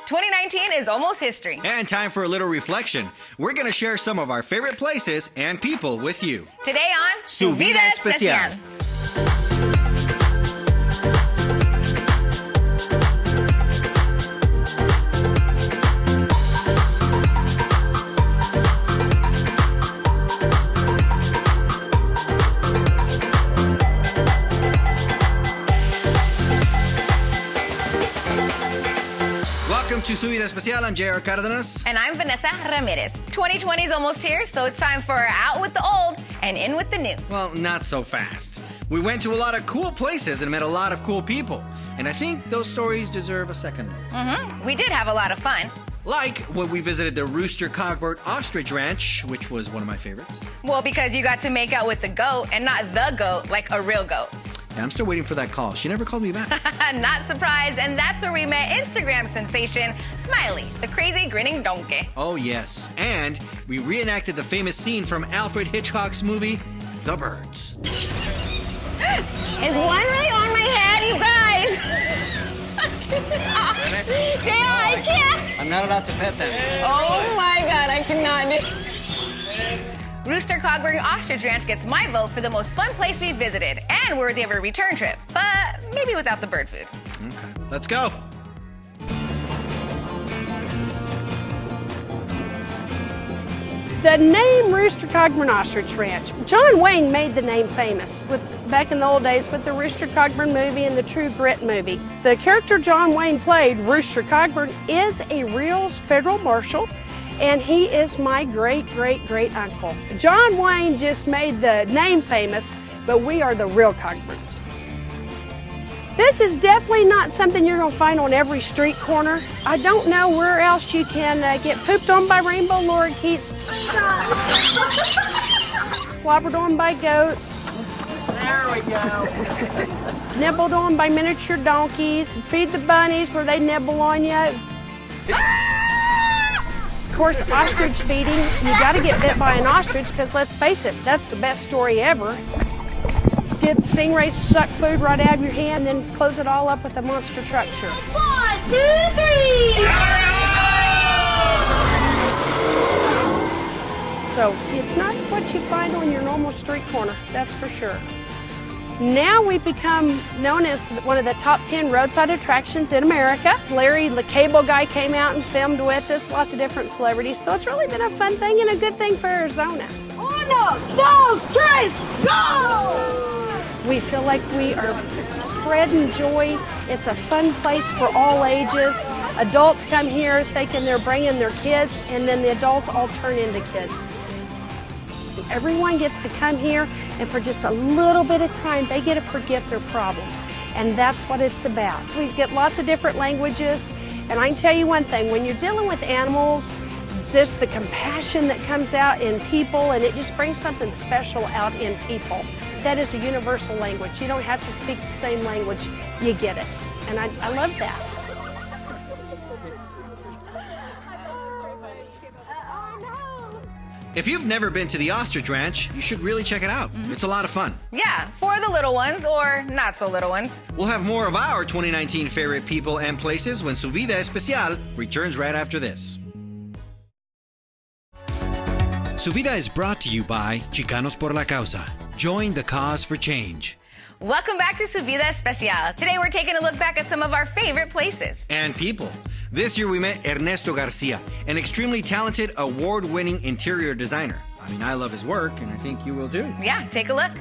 2019 is almost history. And time for a little reflection. We're going to share some of our favorite places and people with you. Today on Su Vida Especial. Welcome to Su Vida Especial. I'm J.R. Cardenas. And I'm Vanessa Ramirez. 2020 is almost here, so it's time for out with the old and in with the new. Well, not so fast. We went to a lot of cool places and met a lot of cool people. And I think those stories deserve a second look. We did have a lot of fun. Like when we visited the Rooster, Cogburn, Ostrich Ranch, which was one of my favorites. Well, because you got to make out with the goat and not the goat, like a real goat. Yeah, I'm still waiting for that call. She never called me back. Not surprised, and that's where we met Instagram sensation Smiley, the crazy grinning donkey. Oh, yes. And we reenacted the famous scene from Alfred Hitchcock's movie, The Birds. Is one really on my head, you guys? JR, I can't. I'm not allowed to pet them. Oh my God, I cannot do. Rooster, Cogburn, Ostrich Ranch gets my vote for the most fun place we visited and worthy of a return trip, but maybe without the bird food. Okay, let's go. The name Rooster, Cogburn, Ostrich Ranch. John Wayne made the name famous back in the old days with the Rooster Cogburn movie and the True Grit movie. The character John Wayne played, Rooster Cogburn, is a real federal marshal, and he is my great uncle. John Wayne just made the name famous, but we are the real Cogburns. This is definitely not something you're going to find on every street corner. I don't know where else you can get pooped on by rainbow lorikeets, slobbered on by goats. There we go. Nibbled on by miniature donkeys. Feed the bunnies where they nibble on you. Of course, ostrich feeding. You got to get bit by an ostrich because let's face it, that's the best story ever. Get stingrays suck food right out of your hand, then close it all up with a monster truck tour. 1, 2, 3! So it's not what you find on your normal street corner, that's for sure. Now we've become known as one of the top 10 roadside attractions in America. Larry, the cable guy, came out and filmed with us, lots of different celebrities. So it's really been a fun thing and a good thing for Arizona. On those trays, go! We feel like we are spreading joy. It's a fun place for all ages. Adults come here thinking they're bringing their kids, and then the adults all turn into kids. Everyone gets to come here, and for just a little bit of time, they get to forget their problems. And that's what it's about. We get lots of different languages, and I can tell you one thing, when you're dealing with animals, there's the compassion that comes out in people, and it just brings something special out in people. That is a universal language. You don't have to speak the same language, you get it. And I love that. If you've never been to the Ostrich Ranch, you should really check it out. It's a lot of fun. Yeah, for the little ones or not so little ones. We'll have more of our 2019 favorite people and places when Su Vida Especial returns right after this. Su Vida is brought to you by Chicanos por la Causa. Join the cause for change. Welcome back to Su Vida Especial. Today we're taking a look back at some of our favorite places. And people. This year we met Nestor Garcia, an extremely talented, award-winning interior designer. I mean, I love his work, and I think you will too. Yeah, take a look.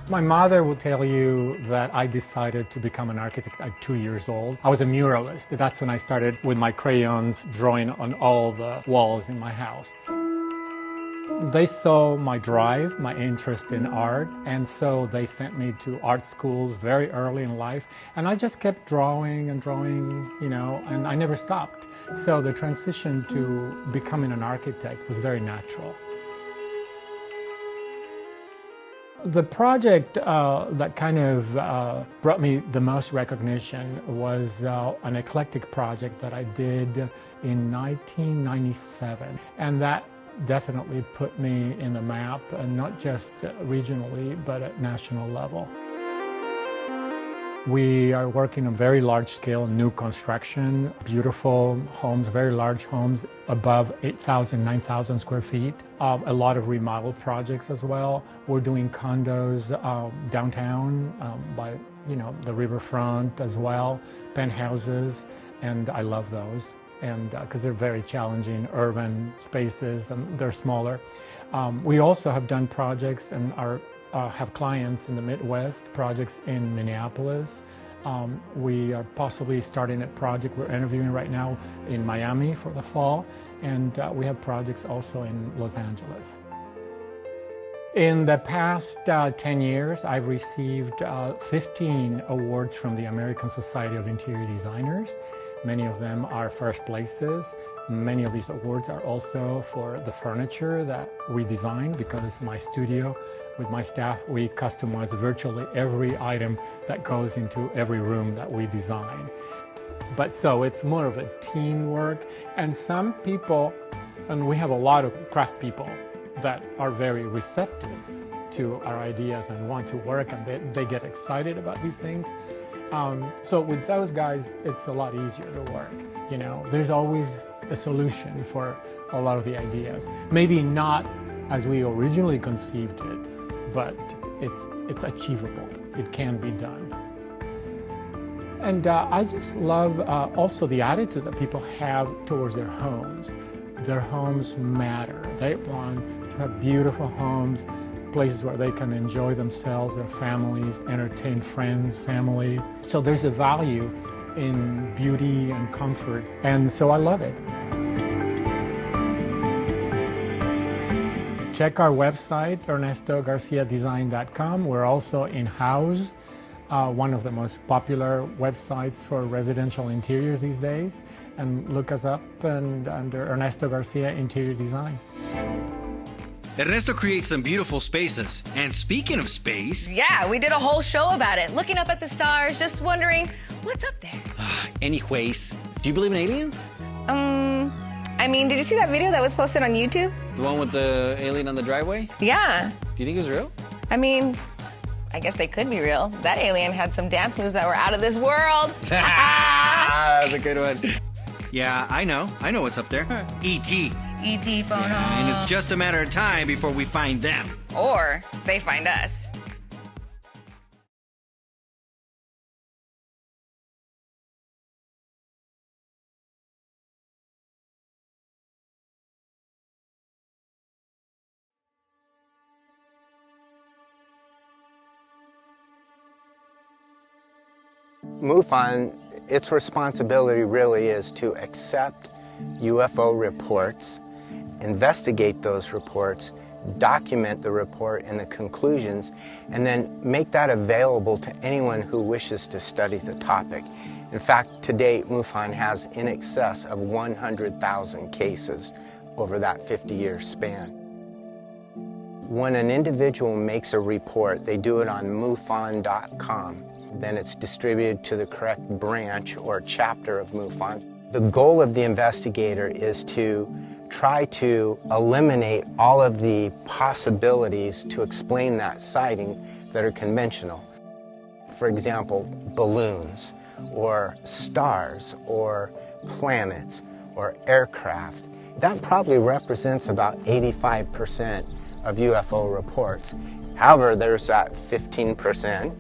My mother will tell you that I decided to become an architect at 2 years old. I was a muralist. That's when I started with my crayons drawing on all the walls in my house. They saw my drive, my interest in art, and so they sent me to art schools very early in life, and I just kept drawing and drawing, and I never stopped. So the transition to becoming an architect was very natural. The project that kind of brought me the most recognition was an eclectic project that I did in 1997, and that definitely put me in the map, and not just regionally, but at national level. We are working on very large scale new construction, beautiful homes, very large homes above 8,000, 9,000 square feet. A lot of remodel projects as well. We're doing condos downtown by the riverfront as well, penthouses, and I love those. And because they're very challenging urban spaces and they're smaller. We also have done projects and have clients in the Midwest, projects in Minneapolis. We are possibly starting a project we're interviewing right now in Miami for the fall, and we have projects also in Los Angeles. In the past 10 years, I've received 15 awards from the American Society of Interior Designers. Many of them are first places. Many of these awards are also for the furniture that we design, because my studio, with my staff, we customize virtually every item that goes into every room that we design. But so it's more of a teamwork, and some people, and we have a lot of craft people that are very receptive to our ideas and want to work, and they get excited about these things. So with those guys, it's a lot easier to work. There's always a solution for a lot of the ideas. Maybe not as we originally conceived it, but it's achievable. It can be done. And I just love also the attitude that people have towards their homes. Their homes matter. They want to have beautiful homes, places where they can enjoy themselves, their families, entertain friends, family. So there's a value in beauty and comfort, and so I love it. Check our website, ernestogarciadesign.com. We're also in House, one of the most popular websites for residential interiors these days. And look us up under Ernesto Garcia Interior Design. Ernesto creates some beautiful spaces. And speaking of space... Yeah, we did a whole show about it, looking up at the stars, just wondering, what's up there? Anyways, do you believe in aliens? Did you see that video that was posted on YouTube? The one with the alien on the driveway? Yeah. Do you think it was real? I guess they could be real. That alien had some dance moves that were out of this world. That's a good one. Yeah, I know what's up there. E.T. E.T. phone. Yeah, and it's just a matter of time before we find them. Or they find us. MUFON, its responsibility really is to accept UFO reports, investigate those reports, document the report and the conclusions, and then make that available to anyone who wishes to study the topic. In fact, to date, MUFON has in excess of 100,000 cases over that 50-year span. When an individual makes a report, they do it on MUFON.com. Then it's distributed to the correct branch or chapter of MUFON. The goal of the investigator is to try to eliminate all of the possibilities to explain that sighting that are conventional. For example, balloons, or stars, or planets, or aircraft. That probably represents about 85% of UFO reports. However, there's that 15%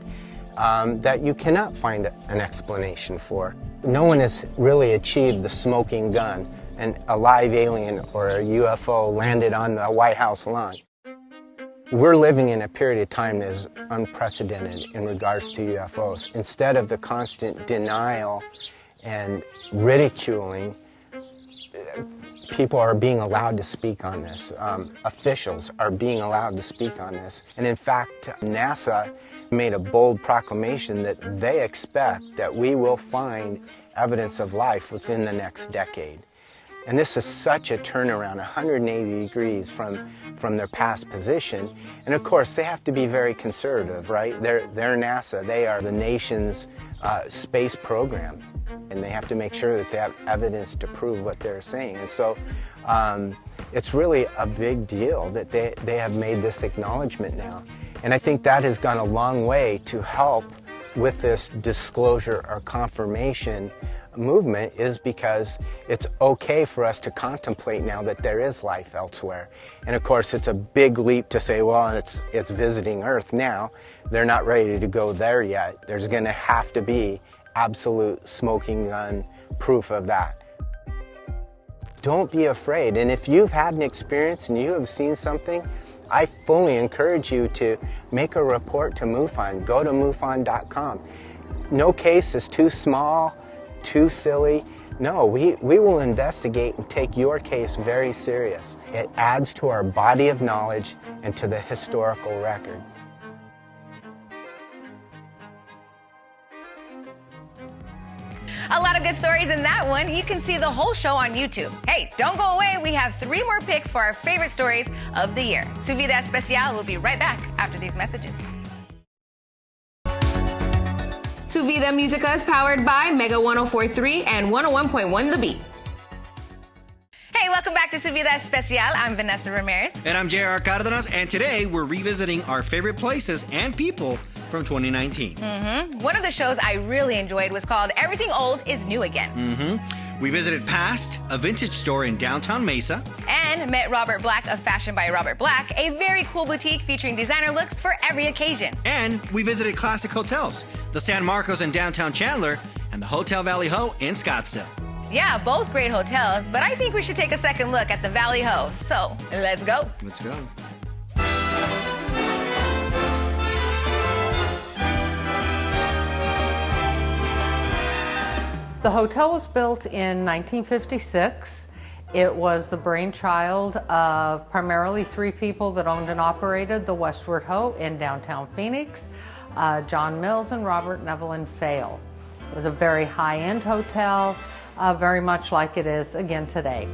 that you cannot find an explanation for. No one has really achieved the smoking gun, and a live alien or a UFO landed on the White House lawn. We're living in a period of time that is unprecedented in regards to UFOs. Instead of the constant denial and ridiculing, people are being allowed to speak on this. Officials are being allowed to speak on this. And in fact, NASA made a bold proclamation that they expect that we will find evidence of life within the next decade. And this is such a turnaround, 180 degrees from their past position. And of course, they have to be very conservative, right? They're NASA. They are the nation's space program. And they have to make sure that they have evidence to prove what they're saying. And so it's really a big deal that they have made this acknowledgement now. And I think that has gone a long way to help with this disclosure or confirmation movement is because it's okay for us to contemplate now that there is life elsewhere. And of course, it's a big leap to say, well, it's visiting Earth now. They're not ready to go there yet. There's going to have to be absolute smoking gun proof of that. Don't be afraid. And if you've had an experience and you have seen something, I fully encourage you to make a report to MUFON. Go to MUFON.com. No case is too small, too silly. No, we will investigate and take your case very serious. It adds to our body of knowledge and to the historical record. A lot of good stories in that one. You can see the whole show on YouTube. Hey, don't go away. We have 3 more picks for our favorite stories of the year. Su Vida Especial will be right back after these messages. Su Vida Musica is powered by Mega 104.3 and 101.1 The Beat. Hey, welcome back to Su Vida Especial. I'm Vanessa Ramirez. And I'm J.R. Cardenas, and today we're revisiting our favorite places and people from 2019. One of the shows I really enjoyed was called Everything Old is New Again. We visited Past, a vintage store in downtown Mesa. And met Robert Black of Fashion by Robert Black, a very cool boutique featuring designer looks for every occasion. And we visited classic hotels, the San Marcos in downtown Chandler and the Hotel Valley Ho in Scottsdale. Yeah, both great hotels, but I think we should take a second look at the Valley Ho. So, let's go. Let's go. The hotel was built in 1956. It was the brainchild of primarily 3 people that owned and operated the Westward Ho in downtown Phoenix, John Mills and Robert Nevelin Fail. It was a very high-end hotel, very much like it is again today.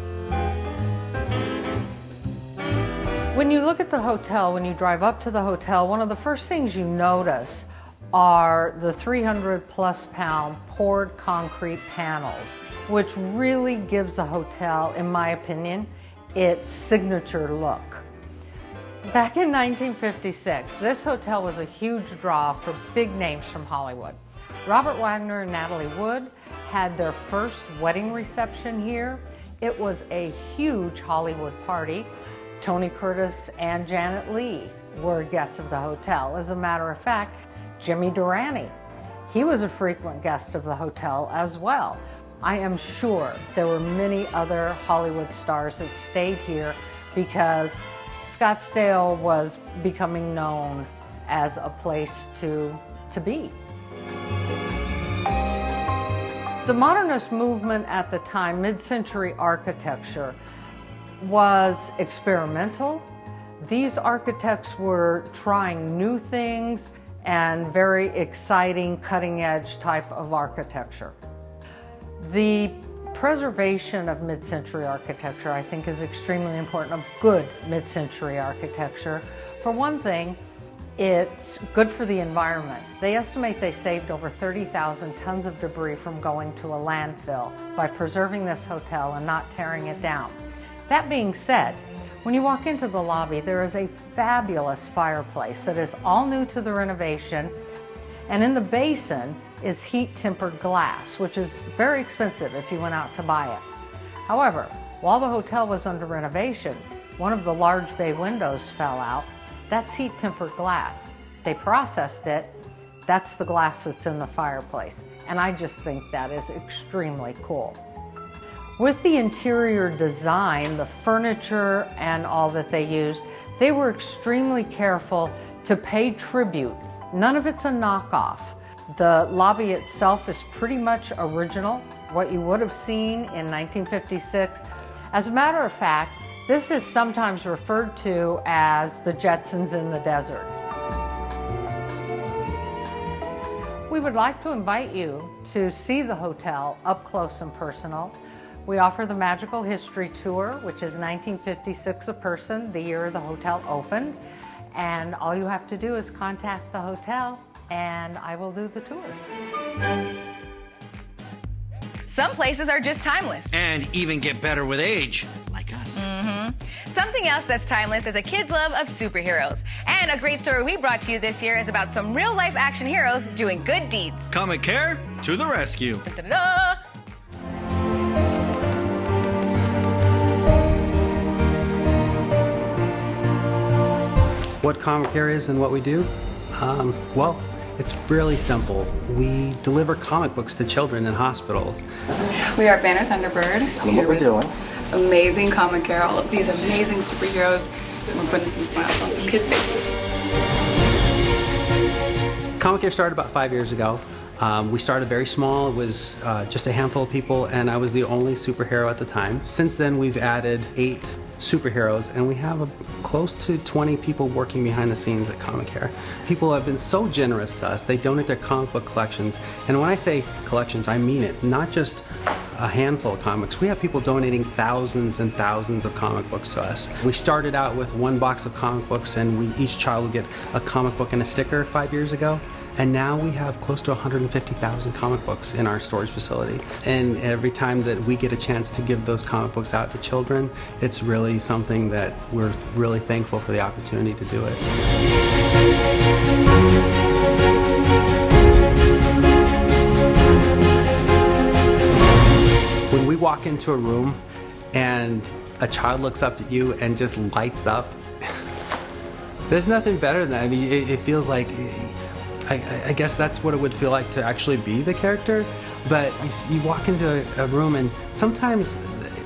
When you look at the hotel, when you drive up to the hotel, one of the first things you notice are the 300+ pound poured concrete panels, which really gives a hotel, in my opinion, its signature look. Back in 1956, this hotel was a huge draw for big names from Hollywood. Robert Wagner and Natalie Wood had their first wedding reception here. It was a huge Hollywood party. Tony Curtis and Janet Leigh were guests of the hotel. As a matter of fact, Jimmy Durante, he was a frequent guest of the hotel as well. I am sure there were many other Hollywood stars that stayed here because Scottsdale was becoming known as a place to be. The modernist movement at the time, mid-century architecture, was experimental. These architects were trying new things and very exciting, cutting-edge type of architecture. The preservation of mid-century architecture, I think, is extremely important, of good mid-century architecture. For one thing, it's good for the environment. They estimate they saved over 30,000 tons of debris from going to a landfill by preserving this hotel and not tearing it down. That being said, when you walk into the lobby, there is a fabulous fireplace that is all new to the renovation, and in the basin is heat-tempered glass, which is very expensive if you went out to buy it. However, while the hotel was under renovation, one of the large bay windows fell out. That's heat-tempered glass. They processed it. That's the glass that's in the fireplace, and I just think that is extremely cool. With the interior design, the furniture and all that they used, they were extremely careful to pay tribute. None of it's a knockoff. The lobby itself is pretty much original, what you would have seen in 1956. As a matter of fact, this is sometimes referred to as the Jetsons in the desert. We would like to invite you to see the hotel up close and personal. We offer the Magical History Tour, which is $19.56 a person, the year the hotel opened. And all you have to do is contact the hotel and I will do the tours. Some places are just timeless. And even get better with age, like us. Something else that's timeless is a kid's love of superheroes. And a great story we brought to you this year is about some real-life action heroes doing good deeds. Comic Care to the rescue. Da-da-da. What Comic Care is and what we do? Well, it's really simple. We deliver comic books to children in hospitals. We are Banner Thunderbird. And what we're doing. Amazing Comic Care, all of these amazing superheroes. And we're putting some smiles on some kids' faces. Comic Care started about 5 years ago. We started very small. It was just a handful of people, and I was the only superhero at the time. Since then, we've added 8 superheroes, and we have close to 20 people working behind the scenes at Comic Care. People have been so generous to us. They donate their comic book collections, and when I say collections, I mean it. Not just a handful of comics. We have people donating thousands and thousands of comic books to us. We started out with 1 box of comic books, and each child would get a comic book and a sticker 5 years ago. And now we have close to 150,000 comic books in our storage facility. And every time that we get a chance to give those comic books out to children, it's really something that we're really thankful for the opportunity to do it. When we walk into a room and a child looks up at you and just lights up, there's nothing better than that. I mean, it feels like, I guess that's what it would feel like to actually be the character. But you walk into a room and sometimes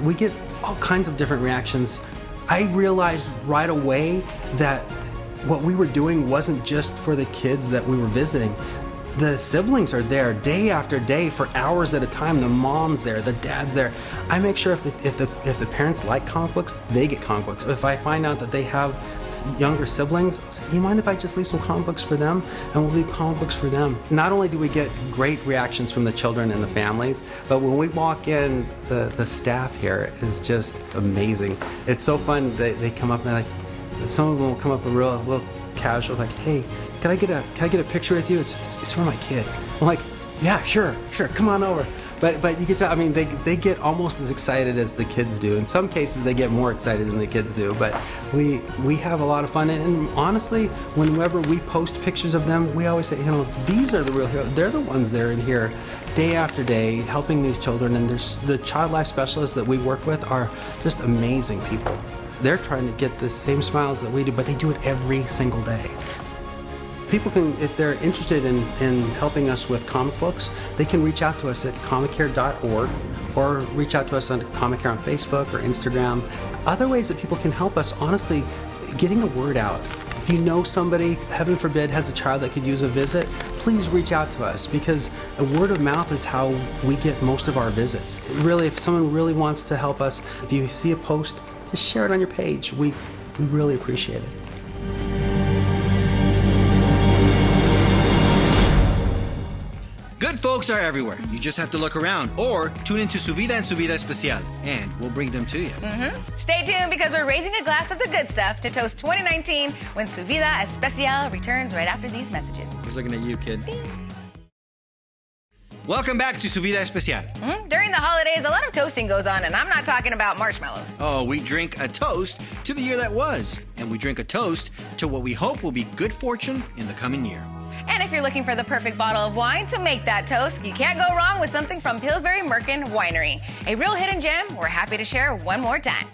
we get all kinds of different reactions. I realized right away that what we were doing wasn't just for the kids that we were visiting. The siblings are there day after day for hours at a time. The mom's there, the dad's there. I make sure if the parents like comic books, they get comic books. If I find out that they have younger siblings, I'll say, you mind if I just leave some comic books for them? And we'll leave comic books for them. Not only do we get great reactions from the children and the families, but when we walk in, the staff here is just amazing. It's so fun. They come up and they're like, some of them will come up and real casual, like, hey, can I get a picture with you? It's for my kid. I'm like, yeah, sure, come on over. But you get to, I mean, they get almost as excited as the kids do. In some cases, they get more excited than the kids do. But we have a lot of fun. And honestly, whenever we post pictures of them, we always say, these are the real heroes. They're the ones that are in here day after day helping these children. And the child life specialists that we work with are just amazing people. They're trying to get the same smiles that we do, but they do it every single day. People can, if they're interested in helping us with comic books, they can reach out to us at comiccare.org or reach out to us on Comic Care on Facebook or Instagram. Other ways that people can help us, honestly, getting the word out. If you know somebody, heaven forbid, has a child that could use a visit, please reach out to us because a word of mouth is how we get most of our visits. Really, if someone really wants to help us, if you see a post, just share it on your page. We really appreciate it. Good folks are everywhere. You just have to look around or tune into Su Vida and Su Vida Especial, and we'll bring them to you. Stay tuned because we're raising a glass of the good stuff to toast 2019 when Su Vida Especial returns right after these messages. He's looking at you, kid. Welcome back to Su Vida Especial. During the holidays, a lot of toasting goes on, and I'm not talking about marshmallows. Oh, we drink a toast to the year that was, and we drink a toast to what we hope will be good fortune in the coming year. And if you're looking for the perfect bottle of wine to make that toast, you can't go wrong with something from Pillsbury Winery. A real hidden gem we're happy to share one more time.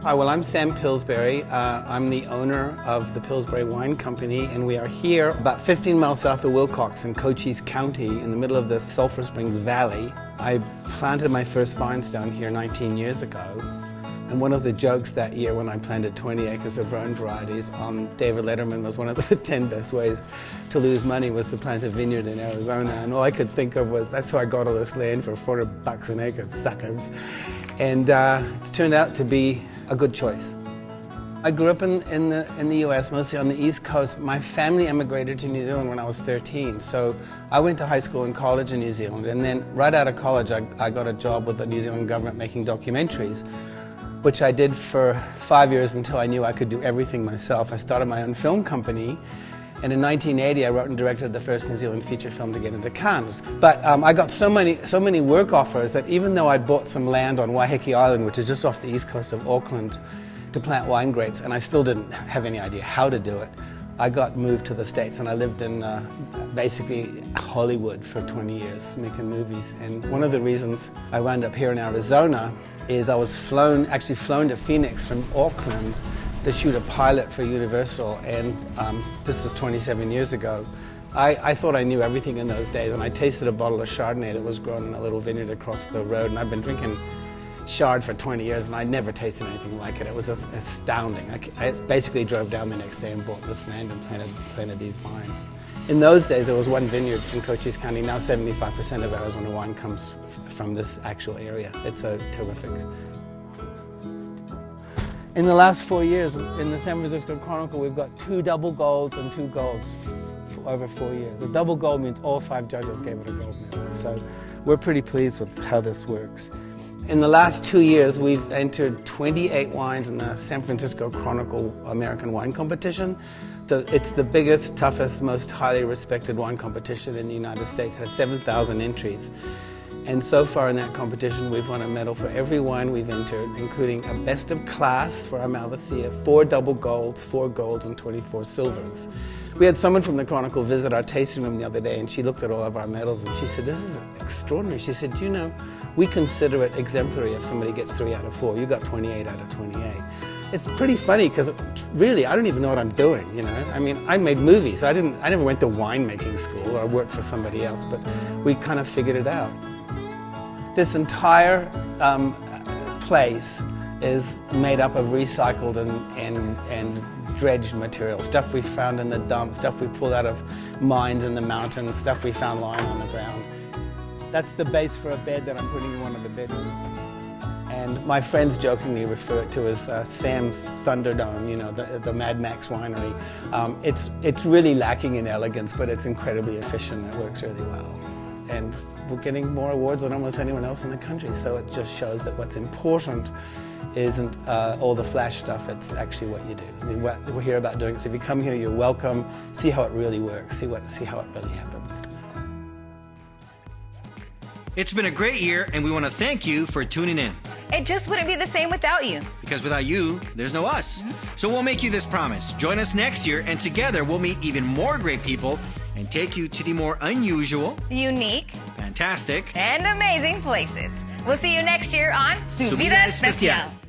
Hi, well, I'm Sam Pillsbury. I'm the owner of the Pillsbury Wine Company, and we are here about 15 miles south of Wilcox in Cochise County in the middle of the Sulphur Springs Valley. I planted my first vines down here 19 years ago. And one of the jokes that year when I planted 20 acres of Rhone varieties on David Letterman was one of the 10 best ways to lose money was to plant a vineyard in Arizona. And all I could think of was, that's how I got all this land for $400 an acre, suckers. And it's turned out to be a good choice. I grew up in the US, mostly on the East Coast. My family emigrated to New Zealand when I was 13. So I went to high school and college in New Zealand. And then right out of college, I got a job with the New Zealand government making documentaries, which I did for 5 years until I knew I could do everything myself. I started my own film company, And in 1980, I wrote and directed the first New Zealand feature film to get into Cannes. But I got so many work offers that even though I bought some land on Waiheke Island, which is just off the east coast of Auckland, to plant wine grapes, and I still didn't have any idea how to do it, I got moved to the States, and I lived in basically Hollywood for 20 years making movies. And one of the reasons I wound up here in Arizona is I was actually flown to Phoenix from Auckland to shoot a pilot for Universal, and this was 27 years ago. I thought I knew everything in those days, and I tasted a bottle of Chardonnay that was grown in a little vineyard across the road, and I've been drinking Chard for 20 years, and I'd never tasted anything like it. It was astounding. I basically drove down the next day and bought this land and planted these vines. In those days, there was one vineyard in Cochise County. Now 75% of Arizona wine comes from this actual area. It's a terrific. In the last 4 years, in the San Francisco Chronicle, we've got 2 double golds and 2 golds for over 4 years. A double gold means all 5 judges gave it a gold medal. So we're pretty pleased with how this works. In the last 2 years, we've entered 28 wines in the San Francisco Chronicle American Wine Competition. So it's the biggest, toughest, most highly respected wine competition in the United States. It has 7,000 entries. And so far in that competition, we've won a medal for every wine we've entered, including a best of class for our Malvasia, 4 double golds, 4 golds, and 24 silvers. We had someone from the Chronicle visit our tasting room the other day, and she looked at all of our medals and she said, "This is extraordinary." She said, "Do you know, we consider it exemplary if somebody gets 3 out of 4. You got 28 out of 28. It's pretty funny because really, I don't even know what I'm doing, you know? I mean, I made movies. I never went to winemaking school or worked for somebody else, but we kind of figured it out. This entire place is made up of recycled and dredged material, stuff we found in the dump, stuff we pulled out of mines in the mountains, stuff we found lying on the ground. That's the base for a bed that I'm putting in one of the bedrooms. And my friends jokingly refer to it as Sam's Thunderdome, you know, the Mad Max winery. It's really lacking in elegance, but it's incredibly efficient. It works really well. And we're getting more awards than almost anyone else in the country, so it just shows that what's important isn't all the flash stuff, it's actually what you do. I mean, we're here about doing it, so if you come here, you're welcome. See how it really works, see how it really happens. It's been a great year, and we want to thank you for tuning in. It just wouldn't be the same without you. Because without you, there's no us. So we'll make you this promise. Join us next year, and together we'll meet even more great people and take you to the more unusual, unique, fantastic, and amazing places. We'll see you next year on Su Vida Especial.